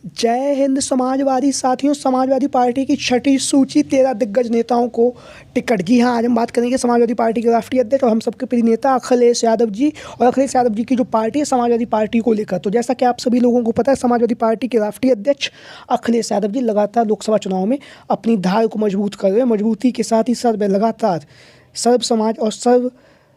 जय हिंद समाजवादी साथियों। समाजवादी पार्टी की छठी सूची 13 दिग्गज नेताओं को टिकट। जी हाँ, आज हम बात करेंगे समाजवादी पार्टी के राष्ट्रीय अध्यक्ष और हम सबके प्रिय नेता अखिलेश यादव जी और अखिलेश यादव जी की जो पार्टी है समाजवादी पार्टी को लेकर। तो जैसा कि आप सभी लोगों को पता है, समाजवादी पार्टी के राष्ट्रीय अध्यक्ष अखिलेश यादव जी लगातार लोकसभा चुनाव में अपनी धार को मजबूत कर रहे हैं। मजबूती के साथ ही साथ वे लगातार सर्व समाज और सर्व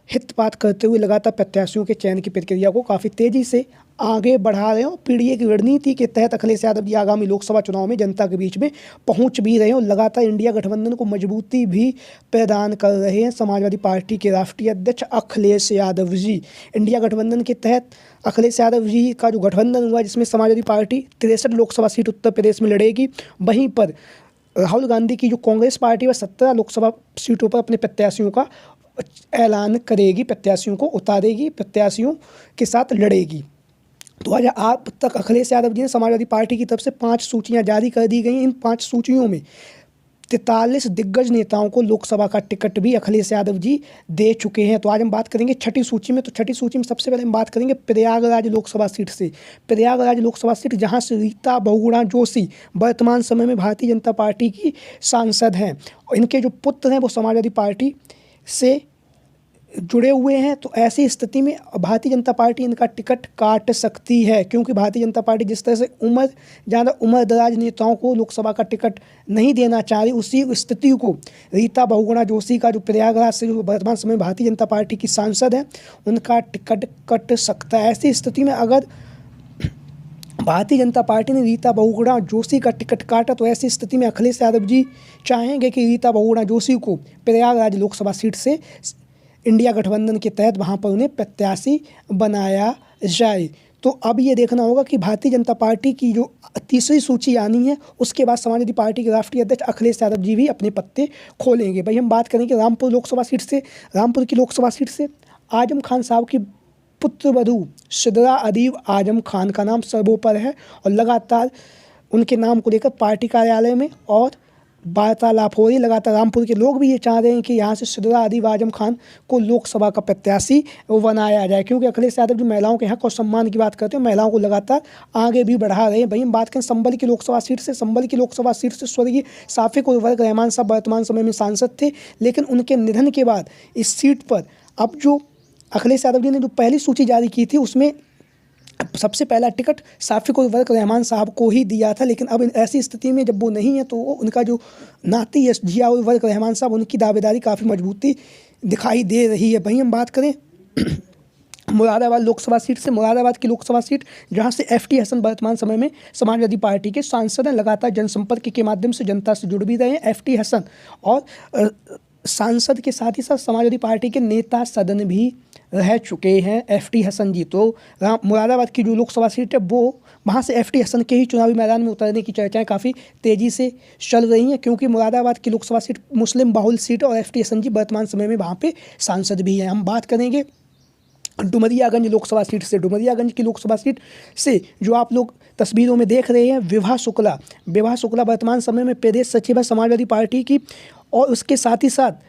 हित बात करते हुए लगातार प्रत्याशियों के चयन की प्रक्रिया को काफ़ी तेज़ी से आगे बढ़ा रहे हो। पीडीए की रणनीति के तहत अखिलेश यादव जी आगामी लोकसभा चुनाव में जनता के बीच में पहुंच भी रहे हो। लगातार इंडिया गठबंधन को मजबूती भी प्रदान कर रहे हैं समाजवादी पार्टी के राष्ट्रीय अध्यक्ष अखिलेश यादव जी। इंडिया गठबंधन के तहत अखिलेश यादव जी का जो गठबंधन हुआ, जिसमें समाजवादी पार्टी 63 लोकसभा सीट उत्तर प्रदेश में लड़ेगी, वहीं पर राहुल गांधी की जो कांग्रेस पार्टी वह 17 लोकसभा सीटों पर अपने प्रत्याशियों का ऐलान करेगी, प्रत्याशियों को उतारेगी, प्रत्याशियों के साथ लड़ेगी। तो आज अब तक अखिलेश यादव जी ने समाजवादी पार्टी की तरफ से 5 सूचियां जारी कर दी गई। इन 5 सूचियों में 43 दिग्गज नेताओं को लोकसभा का टिकट भी अखिलेश यादव जी दे चुके हैं। तो आज हम बात करेंगे छठी सूची में। तो छठी सूची में सबसे पहले हम बात करेंगे प्रयागराज लोकसभा सीट से। प्रयागराज लोकसभा सीट, जहां से रीता बहुगुणा जोशी वर्तमान समय में भारतीय जनता पार्टी की सांसद हैं और इनके जो पुत्र हैं वो समाजवादी पार्टी से जुड़े हुए हैं। तो ऐसी स्थिति में भारतीय जनता पार्टी इनका टिकट काट सकती है, क्योंकि भारतीय जनता पार्टी जिस तरह से ज़्यादा उम्रदराज नेताओं को लोकसभा का टिकट नहीं देना चाह रही, उसी स्थिति को रीता बहुगुणा जोशी का जो प्रयागराज से जो वर्तमान समय भारतीय जनता पार्टी की सांसद है, उनका टिकट कट सकता है। ऐसी स्थिति में अगर भारतीय जनता पार्टी ने रीता बहुगुणा जोशी का टिकट काटा, तो ऐसी स्थिति में अखिलेश यादव जी चाहेंगे कि रीता बहुगुणा जोशी को प्रयागराज लोकसभा सीट से इंडिया गठबंधन के तहत वहां पर उन्हें प्रत्याशी बनाया जाए। तो अब ये देखना होगा कि भारतीय जनता पार्टी की जो तीसरी सूची आनी है, उसके बाद समाजवादी पार्टी के राष्ट्रीय अध्यक्ष अखिलेश यादव जी भी अपने पत्ते खोलेंगे। भाई हम बात करेंगे रामपुर लोकसभा सीट से। रामपुर की लोकसभा सीट से आजम खान साहब की पुत्रवधू सिदरा अदीब आजम खान का नाम सर्वोपरि है और लगातार उनके नाम को लेकर पार्टी कार्यालय में और वार्तालाप हो रही। लगातार रामपुर के लोग भी ये चाह रहे हैं कि यहाँ से सिदरा अदीब आजम खान को लोकसभा का प्रत्याशी बनाया जाए, क्योंकि अखिलेश यादव जो महिलाओं के हक और सम्मान की बात करते हैं, महिलाओं को लगातार आगे भी बढ़ा रहे हैं। भाई हम बात करें संभल की लोकसभा सीट से। संभल की लोकसभा सीट से स्वर्गीय साफिक उर्वरक रहमान साहब वर्तमान समय में सांसद थे, लेकिन उनके निधन के बाद इस सीट पर अब जो अखिलेश यादव जी ने जो पहली सूची जारी की थी, उसमें सबसे पहला टिकट साफिक उर्वरक रहमान साहब को ही दिया था। लेकिन अब ऐसी स्थिति में जब वो नहीं है, तो उनका जो नाती है जिया उर्वरक रहमान साहब, उनकी दावेदारी काफ़ी मजबूती दिखाई दे रही है। वहीं हम बात करें मुरादाबाद लोकसभा सीट से। मुरादाबाद की लोकसभा सीट, जहां से FT हसन वर्तमान समय में समाजवादी पार्टी के सांसद हैं, लगातार जनसंपर्क के माध्यम से जनता से जुड़ भी रहे हैं। FT हसन और सांसद के साथ ही साथ समाजवादी पार्टी के नेता सदन भी रह चुके हैं FT हसन जी। तो मुरादाबाद की जो लोकसभा सीट है, वो वहाँ से FT हसन के ही चुनावी मैदान में उतरने की चर्चाएं काफ़ी तेज़ी से चल रही हैं, क्योंकि मुरादाबाद की लोकसभा सीट मुस्लिम बाहुल सीट और FT हसन जी वर्तमान समय में वहाँ पे सांसद भी हैं। हम बात करेंगे डुमरियागंज लोकसभा सीट से। डुमरियागंज की लोकसभा सीट से जो आप लोग तस्वीरों में देख रहे हैं, विभा शुक्ला वर्तमान समय में प्रदेश सचिव है समाजवादी पार्टी की, और उसके साथ ही साथ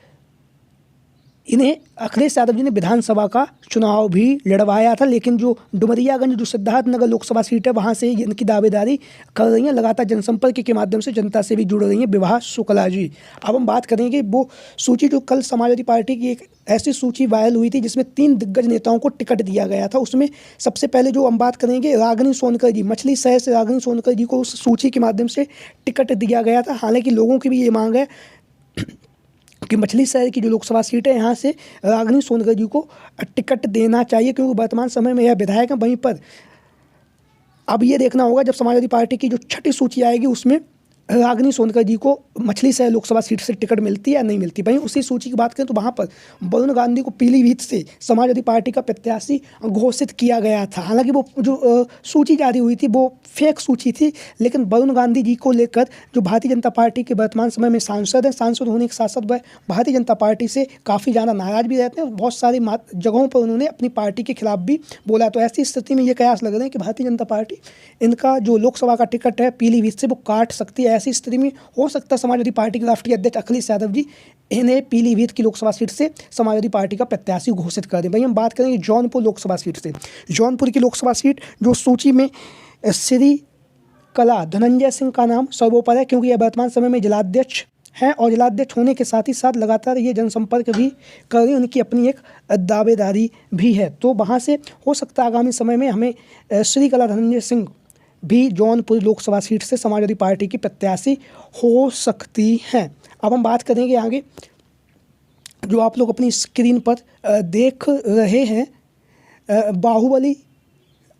इन्हें अखिलेश यादव जी ने विधानसभा का चुनाव भी लड़वाया था। लेकिन जो डुमरियागंज जो सिद्धार्थनगर लोकसभा सीट है, वहाँ से इनकी दावेदारी कर रही हैं, लगातार जनसंपर्क के माध्यम से जनता से भी जुड़ रही हैं विभा शुक्ला जी। अब हम बात करेंगे वो सूची जो कल समाजवादी पार्टी की एक ऐसी सूची वायरल हुई थी, जिसमें 3 दिग्गज नेताओं को टिकट दिया गया था। उसमें सबसे पहले जो हम बात करेंगे रागिनी सोनकर जी, मछली शहर से रागिनी सोनकर जी को उस सूची के माध्यम से टिकट दिया गया था। हालांकि लोगों की भी ये मांग है कि मछली शहर की जो लोकसभा सीट है, यहाँ से रागिनी सोनकर जी को टिकट देना चाहिए, क्योंकि वर्तमान समय में यह विधायक है। वहीं पर अब ये देखना होगा जब समाजवादी पार्टी की जो छठी सूची आएगी, उसमें रागिनी सोनकर जी को मछली शहर लोकसभा सीट से टिकट मिलती है या नहीं मिलती। वहीं उसी सूची की बात करें तो वहाँ पर वरुण गांधी को पीलीभीत से समाजवादी पार्टी का प्रत्याशी घोषित किया गया था। हालांकि वो जो सूची जारी हुई थी वो फेक सूची थी, लेकिन वरुण गांधी जी को लेकर जो भारतीय जनता पार्टी के वर्तमान समय में सांसद हैं, सांसद होने के साथ साथ वह भारतीय जनता पार्टी से काफ़ी ज़्यादा नाराज भी रहते हैं। बहुत सारी जगहों पर उन्होंने अपनी पार्टी के खिलाफ भी बोला। तो ऐसी स्थिति में ये कयास लग रहे हैं कि भारतीय जनता पार्टी इनका जो लोकसभा का टिकट है पीलीभीत से वो काट सकती है। ऐसी स्थिति में हो सकता है समाजवादी पार्टी के राष्ट्रीय अध्यक्ष अखिलेश यादव जी इन्हें पीलीभीत की लोकसभा सीट से समाजवादी पार्टी का प्रत्याशी घोषित कर दें। भाई हम बात करेंगे जौनपुर लोकसभा सीट से। जौनपुर की लोकसभा सीट जो सूची में श्री कला धनंजय सिंह का नाम सर्वोपरि है, क्योंकि यह वर्तमान समय में जिलाध्यक्ष हैं और जिलाध्यक्ष होने के साथ ही साथ लगातार ये जनसंपर्क भी कर रही, उनकी अपनी एक दावेदारी भी है। तो वहाँ से हो सकता है आगामी समय में हमें श्रीकला धनंजय सिंह भी जौनपुर लोकसभा सीट से समाजवादी पार्टी की प्रत्याशी हो सकती हैं। अब हम बात करेंगे आगे, जो आप लोग अपनी स्क्रीन पर देख रहे हैं, बाहुबली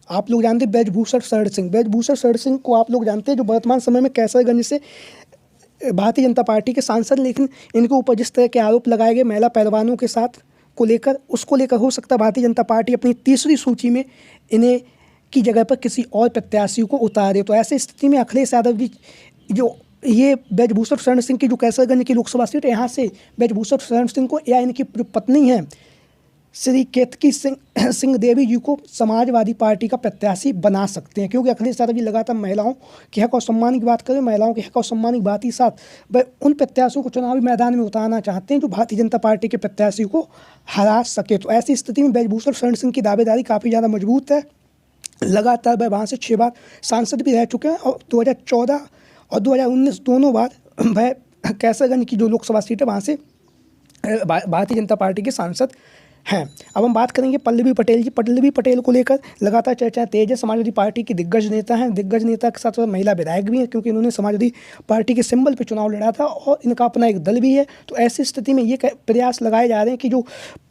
आप लोग जानते हैं ब्रजभूषण शरण सिंह। ब्रजभूषण शरण सिंह को आप लोग जानते हैं, जो वर्तमान समय में कैसरगंज से भारतीय जनता पार्टी के सांसद, लेकिन इनके ऊपर जिस तरह के आरोप लगाए गए महिला पहलवानों के साथ को लेकर, उसको लेकर हो सकता है भारतीय जनता पार्टी अपनी तीसरी सूची में इन्हें की जगह पर किसी और प्रत्याशी को उतारे। तो ऐसी स्थिति में अखिलेश यादव जी जो ये ब्रजभूषण शरण सिंह की जो कैसरगंज की लोकसभा सीट है, यहाँ से ब्रजभूषण शरण सिंह को या इनकी जो पत्नी है श्री केतकी सिंह देवी जी को समाजवादी पार्टी का प्रत्याशी बना सकते हैं, क्योंकि अखिलेश यादव जी लगातार महिलाओं के हक और सम्मान की बात करें, महिलाओं के हक और सम्मान की बात ही साथ वह उन प्रत्याशियों को चुनावी मैदान में उतारना चाहते हैं जो भारतीय जनता पार्टी के प्रत्याशी को हरा सके। तो ऐसी स्थिति में ब्रजभूषण शरण सिंह की दावेदारी काफ़ी ज़्यादा मजबूत है। लगातार वह वहाँ से 6 बार सांसद भी रह चुके हैं और 2014 और 2019 दोनों बार वह कैसरगंज की जो लोकसभा सीट है वहाँ से भारतीय जनता पार्टी के सांसद हैं। अब हम बात करेंगे पल्लवी पटेल जी। पल्लवी पटेल को लेकर लगातार चर्चाएं तेज है। समाजवादी पार्टी की दिग्गज नेता हैं, दिग्गज नेता के साथ साथ महिला विधायक भी हैं, क्योंकि इन्होंने समाजवादी पार्टी के सिंबल पर चुनाव लड़ा था और इनका अपना एक दल भी है। तो ऐसी स्थिति में ये प्रयास लगाए जा रहे हैं कि जो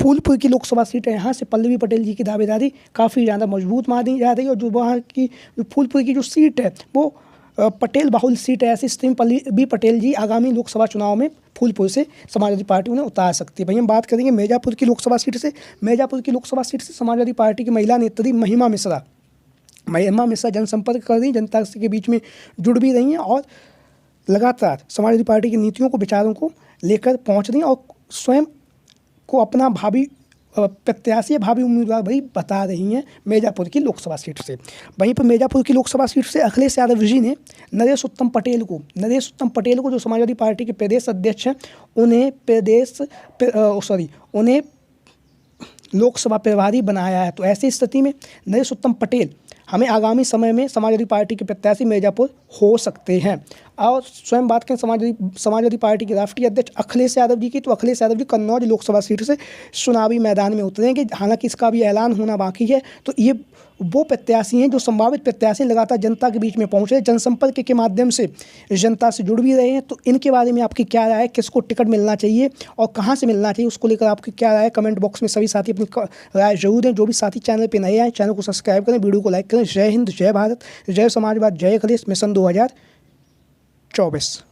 फूलपुर की लोकसभा सीट है, यहाँ से पल्लवी पटेल जी की दावेदारी काफ़ी ज़्यादा मजबूत मानी जा रही है और जो वहाँ की जो फूलपुर की जो सीट है वो पटेल बाहुल सीट है। ऐसी स्थिति में पल्लवी पटेल जी आगामी लोकसभा चुनाव में फूलपुर से समाजवादी पार्टी उन्हें उतार सकती है। भाई हम बात करेंगे मिर्ज़ापुर की लोकसभा सीट से। मिर्ज़ापुर की लोकसभा सीट से समाजवादी पार्टी की महिला नेत्री महिमा मिश्रा जनसंपर्क कर रही, जनता के बीच में जुड़ भी रही हैं और लगातार समाजवादी पार्टी की नीतियों को, विचारों को लेकर पहुँच रही हैं और स्वयं को अपना भावी प्रत्याशी, भावी उम्मीदवार भाई बता रही हैं मिर्ज़ापुर की लोकसभा सीट से। वहीं पर मिर्ज़ापुर की लोकसभा सीट से अखिलेश यादव जी ने नरेश उत्तम पटेल को जो समाजवादी पार्टी के प्रदेश अध्यक्ष हैं उन्हें लोकसभा प्रभारी बनाया है। तो ऐसी स्थिति में नरेश उत्तम पटेल हमें आगामी समय में समाजवादी पार्टी के प्रत्याशी मिर्ज़ापुर हो सकते हैं। और स्वयं बात करें समाजवादी पार्टी के राष्ट्रीय अध्यक्ष अखिलेश यादव जी की, तो अखिलेश यादव जी कन्नौज लोकसभा सीट से चुनावी मैदान में उतरेंगे। हालांकि इसका भी ऐलान होना बाकी है। तो ये वो प्रत्याशी हैं जो संभावित प्रत्याशी लगातार जनता के बीच में पहुँच रहे, जनसंपर्क के माध्यम से जनता से जुड़ भी रहे हैं। तो इनके बारे में आपकी क्या राय है, किसको टिकट मिलना चाहिए और कहाँ से मिलना चाहिए, उसको लेकर आपकी क्या राय है, कमेंट बॉक्स में सभी साथी अपनी राय जरूर दें। जो भी साथी चैनल पर नए आए, चैनल को सब्सक्राइब करें, वीडियो को लाइक करें। जय हिंद, जय भारत, जय समाजवाद, जय अखिलेश मिशन 2024।